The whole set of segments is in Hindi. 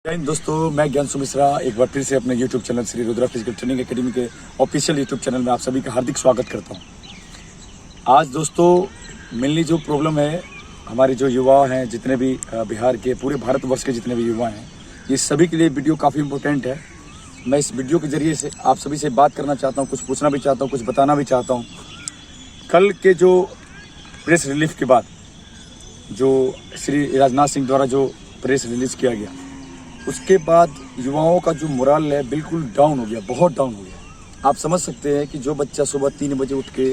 दोस्तों, मैं ज्ञानशु मिश्रा एक बार फिर से अपने YouTube channel Shri Rudra physical training academy के ऑफिशियल YouTube चैनल में आप सभी का हार्दिक स्वागत करता हूं। आज दोस्तों मेनली जो प्रॉब्लम है, हमारे जो युवा हैं, जितने भी बिहार के, पूरे भारतवर्ष के जितने भी युवा हैं, ये सभी के लिए वीडियो काफ़ी इंपॉर्टेंट है। मैं इस वीडियो के ज़रिए से आप सभी से बात करना चाहता हूँ, कुछ पूछना भी चाहता हूँ, कुछ बताना भी चाहता हूँ। कल के जो प्रेस रिलीफ के बाद जो श्री राजनाथ सिंह द्वारा जो प्रेस रिलीज़ किया गया, उसके बाद युवाओं का जो मोरल है बिल्कुल डाउन हो गया, बहुत डाउन हो गया। आप समझ सकते हैं कि जो बच्चा सुबह 3 बजे उठ के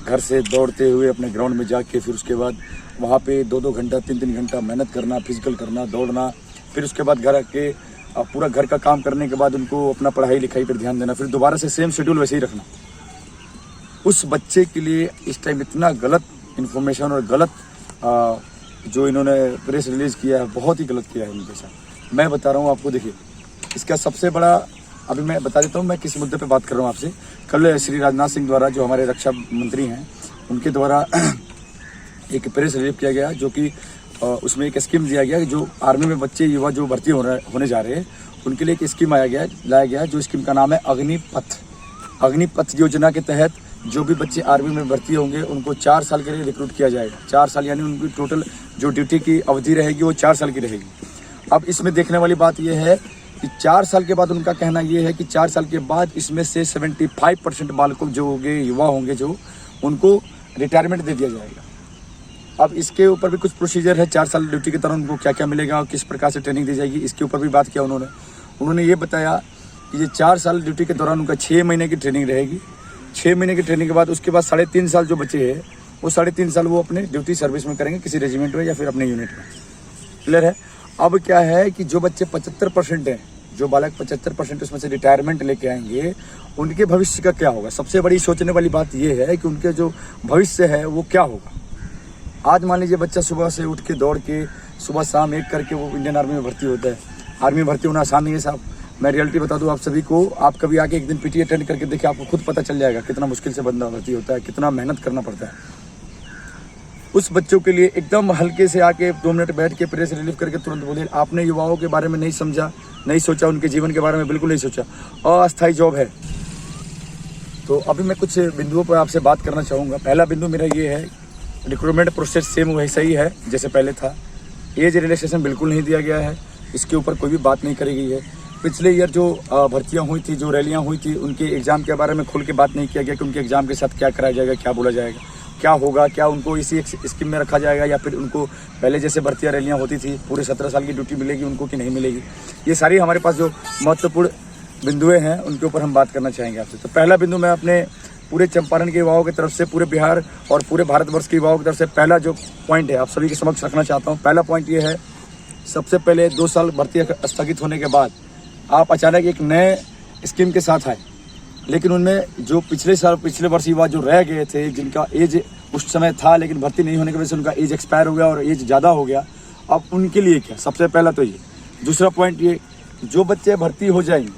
घर से दौड़ते हुए अपने ग्राउंड में जाके फिर उसके बाद वहाँ पे 2-2 घंटा 3-3 घंटा मेहनत करना, फिजिकल करना, दौड़ना, फिर उसके बाद घर आके पूरा घर का काम करने के बाद उनको अपना पढ़ाई लिखाई पर ध्यान देना, फिर दोबारा से सेम शेड्यूल वैसे ही रखना, उस बच्चे के लिए इस टाइम इतना गलत इन्फॉर्मेशन और गलत जो इन्होंने प्रेस रिलीज़ किया है, बहुत ही गलत किया है इनके साथ। मैं बता रहा हूँ आपको, देखिए इसका सबसे बड़ा, अभी मैं बता देता हूँ मैं किस मुद्दे पे बात कर रहा हूँ आपसे। कल श्री राजनाथ सिंह द्वारा, जो हमारे रक्षा मंत्री हैं, उनके द्वारा एक प्रेस रिलीफ किया गया, जो कि उसमें एक स्कीम दिया गया कि जो आर्मी में बच्चे युवा जो भर्ती होने जा रहे हैं, उनके लिए एक स्कीम लाया गया, जो स्कीम का नाम है अग्निपथ योजना के तहत जो भी बच्चे आर्मी में भर्ती होंगे उनको 4 साल के लिए रिक्रूट किया जाएगा। 4 साल यानी उनकी टोटल जो ड्यूटी की अवधि रहेगी वो 4 साल की रहेगी। अब इसमें देखने वाली बात यह है कि 4 साल के बाद, उनका कहना यह है कि 4 साल के बाद इसमें से 75% बालकों जो होंगे, युवा होंगे, जो उनको रिटायरमेंट दे दिया जाएगा। अब इसके ऊपर भी कुछ प्रोसीजर है। 4 साल ड्यूटी के दौरान उनको क्या क्या मिलेगा और किस प्रकार से ट्रेनिंग दी जाएगी, इसके ऊपर भी बात किया उन्होंने ये बताया कि ये 4 साल ड्यूटी के दौरान उनका 6 महीने की ट्रेनिंग रहेगी। 6 महीने की ट्रेनिंग के बाद उसके बाद 3.5 साल जो बचे हैं, वो 3.5 साल वो अपने ड्यूटी सर्विस में करेंगे, किसी रेजिमेंट में या फिर अपने यूनिट में। क्लियर है। अब क्या है कि जो बच्चे 75% हैं, जो बालक 75% उसमें से रिटायरमेंट लेके आएंगे, उनके भविष्य का क्या होगा। सबसे बड़ी सोचने वाली बात यह है कि उनके जो भविष्य है वो क्या होगा। आज मान लीजिए बच्चा सुबह से उठ के दौड़ के सुबह शाम एक करके वो इंडियन आर्मी में भर्ती होता है। आर्मी में भर्ती होना आसान नहीं है साहब। मैं रियलिटी बता दूं आप सभी को, आप कभी आके एक दिन पीटी अटेंड करके देखिए, आपको खुद पता चल जाएगा कितना मुश्किल से बंदा भर्ती होता है, कितना मेहनत करना पड़ता है। उस बच्चों के लिए एकदम हल्के से आके 2 मिनट बैठ के प्रेस रिलीफ करके तुरंत बोले, आपने युवाओं के बारे में नहीं समझा, नहीं सोचा, उनके जीवन के बारे में बिल्कुल नहीं सोचा। अस्थायी जॉब है। तो अभी मैं कुछ बिंदुओं पर आपसे बात करना चाहूँगा। पहला बिंदु मेरा ये है, रिक्रूटमेंट प्रोसेस सेम वैसा ही है जैसे पहले था। एज रिलैक्सेशन बिल्कुल नहीं दिया गया है, इसके ऊपर कोई भी बात नहीं करी गई है। पिछले ईयर जो भर्तियां हुई थी, जो रैलियां हुई थी, उनके एग्ज़ाम के बारे में खुल के बात नहीं किया गया कि उनके एग्ज़ाम के साथ क्या कराया जाएगा, क्या बोला जाएगा, क्या होगा, क्या उनको इसी स्कीम में रखा जाएगा या फिर उनको पहले जैसे भर्तियां रैलियां होती थी पूरे 17 साल की ड्यूटी मिलेगी उनको कि नहीं मिलेगी। ये सारी हमारे पास जो महत्वपूर्ण बिंदुएँ हैं उनके ऊपर हम बात करना चाहेंगे आपसे। तो पहला बिंदु मैं अपने पूरे चंपारण के युवाओं की तरफ से, पूरे बिहार और पूरे भारतवर्ष के युवाओं की तरफ से पहला जो पॉइंट है आप सभी के समक्ष रखना चाहता हूँ। पहला पॉइंट ये है, सबसे पहले 2 साल भर्ती स्थगित होने के बाद आप अचानक एक नए स्कीम के साथ आए, लेकिन उनमें जो पिछले वर्ष युवा जो रह गए थे, जिनका एज उस समय था लेकिन भर्ती नहीं होने की वजह से उनका एज एक्सपायर हो गया और एज ज़्यादा हो गया, अब उनके लिए क्या। सबसे पहला तो ये। दूसरा पॉइंट ये, जो बच्चे भर्ती हो जाएंगे,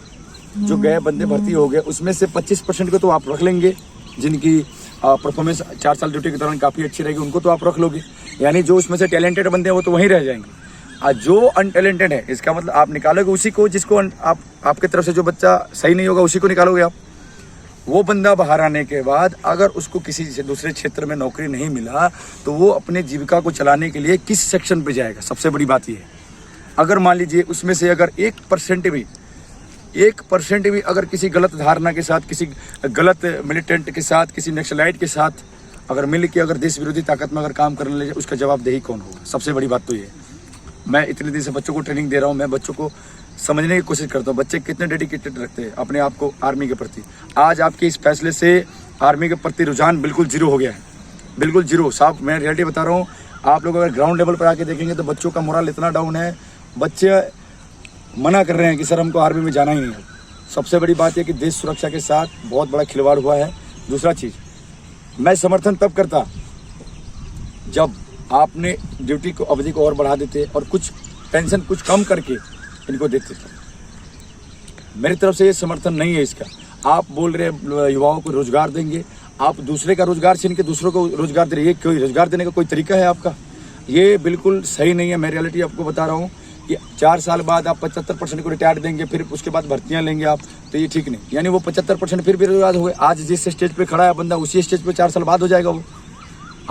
जो गए बंदे भर्ती हो गए, उसमें से 25% को तो आप रख लेंगे, जिनकी परफॉर्मेंस 4 साल ड्यूटी के दौरान काफ़ी अच्छी रहेगी, उनको तो आप रख लोगे। यानी जो उसमें से टैलेंटेड बंदे हैं वो तो वहीं रह जाएंगे। और जो अनटैलेंटेड है, इसका मतलब आप निकालोगे उसी को, जिसको आपके तरफ से जो बच्चा सही नहीं होगा उसी को निकालोगे आप। वो बंदा बाहर आने के बाद अगर उसको किसी से दूसरे क्षेत्र में नौकरी नहीं मिला तो वो अपने जीविका को चलाने के लिए किस सेक्शन पे जाएगा। सबसे बड़ी बात ये है, अगर मान लीजिए उसमें से अगर 1% भी अगर किसी गलत धारणा के साथ, किसी गलत मिलिटेंट के साथ, किसी नक्सलाइट के साथ अगर मिल के अगर देश विरोधी ताकत में अगर काम करने लगे, उसका जवाबदेही कौन होगा। सबसे बड़ी बात तो ये है। मैं इतने दिन से बच्चों को ट्रेनिंग दे रहा हूँ, मैं बच्चों को समझने की कोशिश करता हूँ बच्चे कितने डेडिकेटेड रखते हैं अपने आप को आर्मी के प्रति। आज आपके इस फैसले से आर्मी के प्रति रुझान बिल्कुल जीरो हो गया है, बिल्कुल जीरो साहब। मैं रियलिटी बता रहा हूँ, आप लोग अगर ग्राउंड लेवल पर आके देखेंगे तो बच्चों का मोरल इतना डाउन है, बच्चे मना कर रहे हैं कि सर हमको आर्मी में जाना ही नहीं है। सबसे बड़ी बात यह कि देश सुरक्षा के साथ बहुत बड़ा खिलवाड़ हुआ है। दूसरा चीज़, मैं समर्थन तब करता जब आपने ड्यूटी को अवधि को और बढ़ा देते और कुछ पेंशन कुछ कम करके इनको देते थे। मेरी तरफ से ये समर्थन नहीं है इसका। आप बोल रहे युवाओं को रोजगार देंगे, आप दूसरे का रोजगार छीन के दूसरों को रोजगार दे रहे हैं। ये कोई रोजगार देने का कोई तरीका है आपका? ये बिल्कुल सही नहीं है। मैं रियलिटी आपको बता रहा हूँ कि 4 साल बाद आप 75% को रिटायर देंगे, फिर उसके बाद भर्तियां लेंगे आप, तो ये ठीक नहीं। यानी वो 75% फिर बेरोजगार हो गए। आज जिस स्टेज पे खड़ा है बंदा, उसी स्टेज पे 4 साल बाद हो जाएगा वो।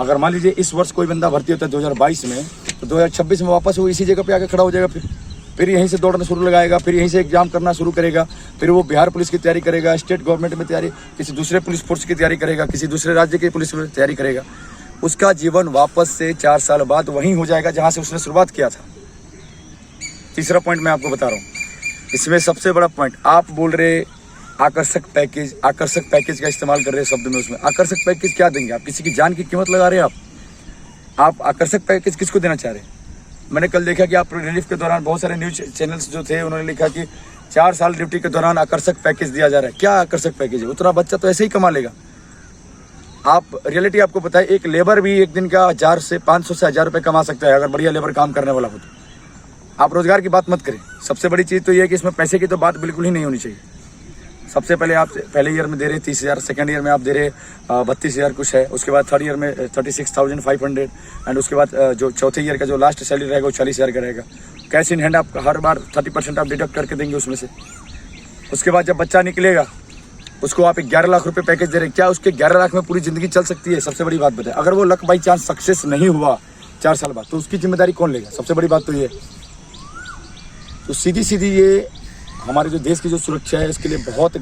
अगर मान लीजिए इस वर्ष कोई बंदा भर्ती होता है 2022 में, तो 2026 में वापस वो इसी जगह पे आकर खड़ा हो जाएगा। फिर यहीं से दौड़ना शुरू लगाएगा, फिर यहीं से एग्जाम करना शुरू करेगा, फिर वो बिहार पुलिस की तैयारी करेगा, स्टेट गवर्नमेंट में तैयारी, किसी दूसरे पुलिस फोर्स की तैयारी करेगा, किसी दूसरे राज्य की पुलिस में तैयारी करेगा। उसका जीवन वापस से 4 साल बाद वहीं हो जाएगा जहाँ से उसने शुरुआत किया था। तीसरा पॉइंट मैं आपको बता रहा हूँ, इसमें सबसे बड़ा पॉइंट, आप बोल रहे आकर्षक पैकेज का इस्तेमाल कर रहे हैं शब्द में। उसमें आकर्षक पैकेज क्या देंगे? आप किसी की जान की कीमत लगा रहे हैं। आप आकर्षक पैकेज किसको देना चाह रहे हैं? मैंने कल देखा कि आप रिलीफ के दौरान बहुत सारे न्यूज चैनल्स जो थे उन्होंने लिखा कि 4 साल ड्यूटी के दौरान आकर्षक पैकेज दिया जा रहा है। क्या आकर्षक पैकेज है? उतना बच्चा तो ऐसे ही कमा लेगा। आप रियलिटी आपको पता है, एक लेबर भी एक दिन का 1000 से 500 से 1000 रुपये कमा सकता है अगर बढ़िया लेबर काम करने वाला हो तो। आप रोजगार की बात मत करें। सबसे बड़ी चीज़ तो ये है कि इसमें पैसे की तो बात बिल्कुल ही नहीं होनी चाहिए। सबसे पहले आप पहले ईयर में दे रहे 30,000, सेकंड ईयर में आप दे रहे 32,000 कुछ है, उसके बाद थर्ड ईयर में 36,500 एंड उसके बाद जो चौथे ईयर का जो लास्ट सैलरी रहेगा वो 40,000 का रहेगा। कैश इन हैंड आप हर बार 30% आप डिडक्ट करके देंगे उसमें से। उसके बाद जब बच्चा निकलेगा उसको आप 11 लाख रुपए पैकेज दे रहे हैं। क्या उसके 11 लाख में पूरी जिंदगी चल सकती है? सबसे बड़ी बात बताए, अगर वो लक बाई चांस सक्सेस नहीं हुआ 4 साल बाद तो उसकी जिम्मेदारी कौन लेगा? सबसे बड़ी बात तो ये। तो सीधी ये हमारे जो देश की जो सुरक्षा है इसके लिए बहुत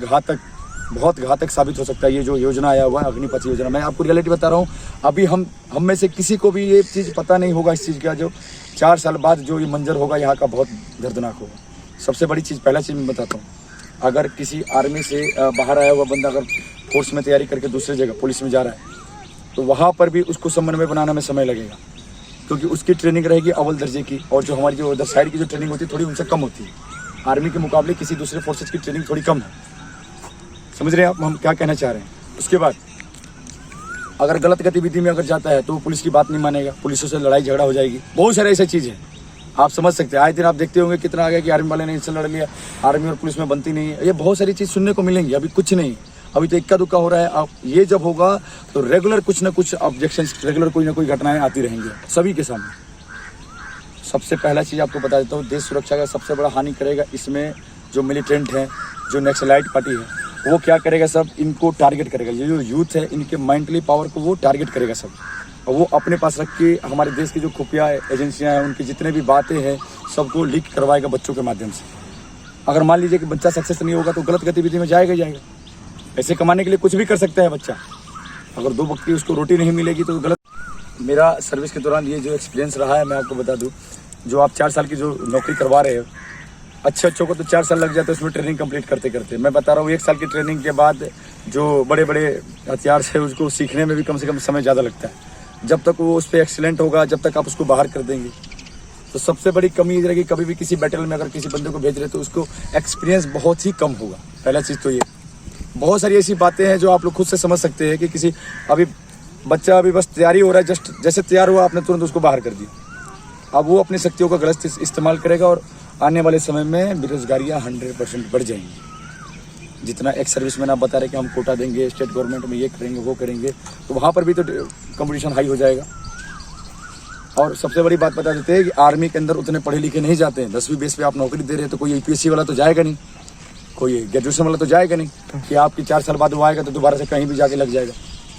घातक साबित हो सकता है ये जो योजना आया हुआ है, अग्निपथ योजना। मैं आपको रियलिटी बता रहा हूँ, अभी हम में से किसी को भी ये चीज़ पता नहीं होगा इस चीज़ का, जो 4 साल बाद जो ये मंजर होगा यहाँ का बहुत दर्दनाक होगा। सबसे बड़ी चीज़, पहला चीज़ मैं बताता हूँ, अगर किसी आर्मी से बाहर आया हुआ बंदा अगर फोर्स में तैयारी करके दूसरी जगह पुलिस में जा रहा है तो वहाँ पर भी उसको समन्वय बनाने में समय लगेगा, क्योंकि उसकी ट्रेनिंग रहेगी अव्वल दर्जे की, और जो हमारी जो उधर साइड की जो ट्रेनिंग होती है थोड़ी उनसे कम होती है। आर्मी के मुकाबले किसी दूसरे फोर्सेज की ट्रेनिंग थोड़ी कम है। समझ रहे हैं आप हम क्या कहना चाह रहे हैं? उसके बाद अगर गलत गतिविधि में अगर जाता है तो वो पुलिस की बात नहीं मानेगा, पुलिसों से लड़ाई झगड़ा हो जाएगी। बहुत सारे ऐसी चीज़ है, आप समझ सकते हैं। आए दिन आप देखते होंगे कितना आ गया कि आर्मी वाले ने इनसे लड़ लिया, आर्मी और पुलिस में बनती नहीं है। ये बहुत सारी चीज़ सुनने को मिलेंगी। अभी कुछ नहीं, अभी तो इक्का दुक्का हो रहा है। अब ये जब होगा तो रेगुलर कुछ ना कुछ ऑब्जेक्शन, रेगुलर कोई ना कोई घटनाएं आती रहेंगी सभी के सामने। सबसे पहला चीज़ आपको बता देता हूँ, देश सुरक्षा का सबसे बड़ा हानि करेगा इसमें जो मिलिटेंट है, जो नक्सलाइट पार्टी है, वो क्या करेगा, सब इनको टारगेट करेगा। ये जो यूथ है इनके मेंटली पावर को वो टारगेट करेगा सब, और वो अपने पास रख के हमारे देश की जो खुफिया एजेंसियां हैं उनकी जितने भी बातें हैं सबको लीक करवाएगा बच्चों के माध्यम से। अगर मान लीजिए कि बच्चा सक्सेस नहीं होगा तो गलत गतिविधि में जाएगा ही जाएगा। पैसे कमाने के लिए कुछ भी कर सकता है बच्चा, अगर 2 वक्त की उसको रोटी नहीं मिलेगी तो गलत। मेरा सर्विस के दौरान ये जो एक्सपीरियंस रहा है मैं आपको बता दूं, जो आप 4 साल की जो नौकरी करवा रहे हो, अच्छों को तो 4 साल लग जाते हैं उसमें ट्रेनिंग कंप्लीट करते करते। मैं बता रहा हूँ 1 साल की ट्रेनिंग के बाद जो बड़े बड़े हथियार से उसको सीखने में भी कम से कम समय ज़्यादा लगता है। जब तक वो उस पर एक्सीलेंट होगा, जब तक आप उसको बाहर कर देंगे। तो सबसे बड़ी कमी ये रहेगी, कभी भी किसी बैटल में अगर किसी बंदे को भेज रहे तो उसको एक्सपीरियंस बहुत ही कम होगा। पहला चीज़ तो ये। बहुत सारी ऐसी बातें हैं जो आप लोग खुद से समझ सकते हैं कि किसी अभी बच्चा अभी बस तैयारी हो रहा है, जस्ट जैसे तैयार हुआ आपने तुरंत उसको बाहर कर दिया। अब वो अपनी शक्तियों का गलत इस्तेमाल करेगा और आने वाले समय में बेरोजगारियाँ 100% बढ़ जाएंगी। जितना एक सर्विसमैन आप बता रहे कि हम कोटा देंगे, स्टेट गवर्नमेंट में ये करेंगे वो करेंगे, तो वहाँ पर भी तो कंपटीशन हाई हो जाएगा। और सबसे बड़ी बात बता देते हैं कि आर्मी के अंदर उतने पढ़े लिखे नहीं जाते हैं। 10वीं बेस पे आप नौकरी दे रहे हैं तो कोई यूपीएससी वाला तो जाएगा नहीं, कोई ग्रेजुएशन वाला तो जाएगा नहीं कि आपकी 4 साल बाद वो आएगा तो दोबारा से कहीं भी जाके लग जाएगा।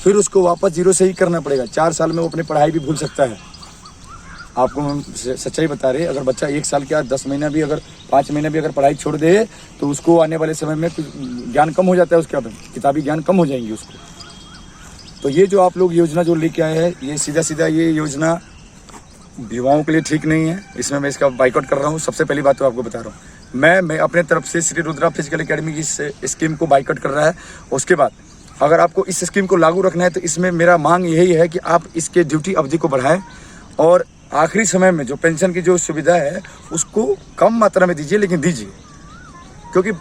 फिर उसको वापस जीरो से ही करना पड़ेगा। 4 साल में वो अपनी पढ़ाई भी भूल सकता है। आपको हम सच्चाई बता रहे हैं, अगर बच्चा 1 साल क्या 10 महीना भी अगर 5 महीना भी अगर पढ़ाई छोड़ दे तो उसको आने वाले समय में ज्ञान कम हो जाता है, उसके किताबी ज्ञान कम हो जाएंगी उसको। तो ये जो आप लोग योजना जो लेके आए हैं, ये सीधा ये योजना युवाओं के लिए ठीक नहीं है। इसमें मैं इसका बाइकआउट कर रहा हूँ। सबसे पहली बात तो आपको बता रहा हूँ, मैं अपने तरफ से श्री रुद्रा फिजिकल एकेडमी की इस स्कीम को बाइकआउट कर रहा है। उसके बाद अगर आपको इस स्कीम को लागू रखना है तो इसमें मेरा मांग यही है कि आप इसके ड्यूटी अवधि को बढ़ाएं और आखिरी समय में जो पेंशन की जो सुविधा है उसको कम मात्रा में दीजिए, लेकिन दीजिए, क्योंकि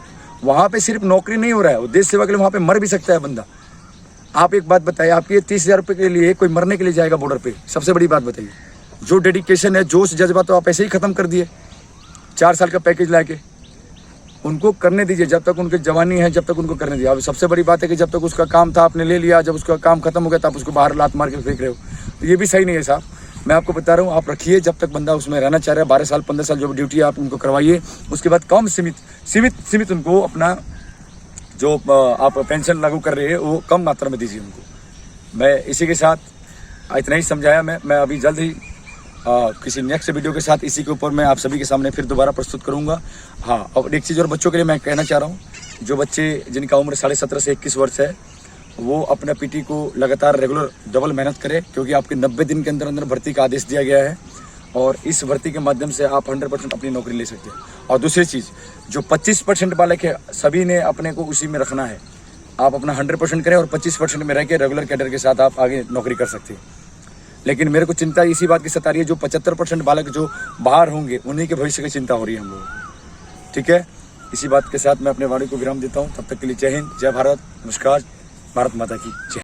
वहाँ पे सिर्फ नौकरी नहीं हो रहा है, वो देश सेवा के लिए वहाँ पे मर भी सकता है बंदा। आप एक बात बताइए, आपके 30,000 रुपये के लिए कोई मरने के लिए जाएगा बॉर्डर पे? सबसे बड़ी बात बताइए। जो डेडिकेशन है, जोश जज्बा तो आप ऐसे ही ख़त्म कर दिए 4 साल का पैकेज लाके। उनको करने दीजिए, जब तक उनकी जवानी है जब तक उनको करने दीजिए। अब सबसे बड़ी बात है कि जब तक उसका काम था आपने ले लिया, जब उसका काम खत्म हो गया तब उसको बाहर लात मार के फेंक रहे हो, तो ये भी सही नहीं है साहब। मैं आपको बता रहा हूँ, आप रखिए जब तक बंदा उसमें रहना चाह रहा है। 12 साल 15 साल जो ड्यूटी आप उनको करवाइए, उसके बाद कम सीमित उनको अपना जो आप पेंशन लागू कर रहे हैं वो कम मात्रा में दीजिए उनको। मैं इसी के साथ इतना ही समझाया। मैं अभी जल्द ही किसी नेक्स्ट वीडियो के साथ इसी के ऊपर मैं आप सभी के सामने फिर दोबारा प्रस्तुत करूंगा। हाँ, और एक चीज़ और बच्चों के लिए मैं कहना चाह रहा हूँ, जो बच्चे जिनका उम्र 17.5 से 21 वर्ष है, वो अपना पीटी को लगातार रेगुलर डबल मेहनत करें, क्योंकि आपके 90 दिन के अंदर अंदर भर्ती का आदेश दिया गया है और इस भर्ती के माध्यम से आप 100% अपनी नौकरी ले सकते हैं। और दूसरी चीज़, जो 25% बालक है, सभी ने अपने को उसी में रखना है। आप अपना 100% करें और 25% में रह के रेगुलर कैडर के साथ आप आगे नौकरी कर सकते हैं। लेकिन मेरे को चिंता इसी बात की सता रही है, जो 75% बालक जो बाहर होंगे उन्हीं के भविष्य की चिंता हो रही है हम लोगों को। ठीक है, इसी बात के साथ मैं अपने वाणी को विराम देता हूँ। तब तक के लिए जय हिंद, जय भारत, नमस्कार, भारत माता की जय।